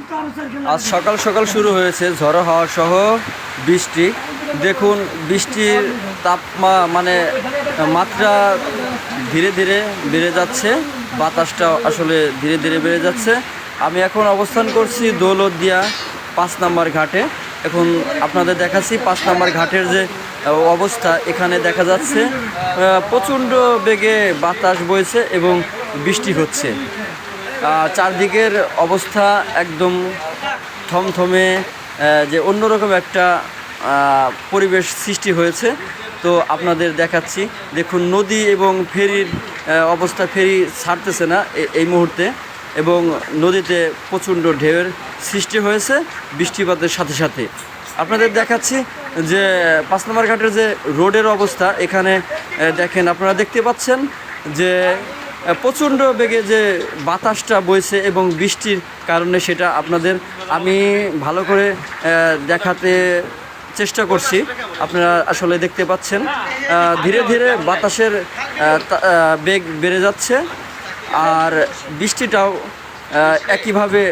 আজ সকাল সকাল শুরু হয়েছে ঝড়ো হাওয়া সহ বৃষ্টি। দেখুন বৃষ্টির মানে মাত্রা ধীরে ধীরে বেড়ে যাচ্ছে, বাতাসটা আসলে ধীরে ধীরে বেড়ে যাচ্ছে। আমি এখন অবস্থান করছি দৌলতদিয়া 5 নম্বর ঘাটে। এখন আপনাদের দেখাচ্ছি 5 নম্বর ঘাটের যে অবস্থা। এখানে দেখা যাচ্ছে প্রচণ্ড বেগে বাতাস বইছে এবং বৃষ্টি হচ্ছে। চারদিকের অবস্থা একদম থমথমে, যে অন্যরকম একটা পরিবেশ সৃষ্টি হয়েছে। তো আপনাদের দেখাচ্ছি, দেখুন নদী এবং ফেরির অবস্থা। ফেরি ছাড়তেছে না এই মুহূর্তে এবং নদীতে প্রচণ্ড ঢেউয়ের সৃষ্টি হয়েছে বৃষ্টিপাতের সাথে সাথে। আপনাদের দেখাচ্ছি যে 5 নম্বর ঘাটের যে রোডের অবস্থা। এখানে দেখেন, আপনারা দেখতে পাচ্ছেন যে প্রচণ্ড বেগে যে বাতাসটা বইছে এবং বৃষ্টির কারণে সেটা আপনাদের আমি ভালো করে দেখাতে চেষ্টা করছি। আপনারা আসলে দেখতে পাচ্ছেন ধীরে ধীরে বাতাসের বেগ বেড়ে যাচ্ছে আর বৃষ্টিটাও একইভাবে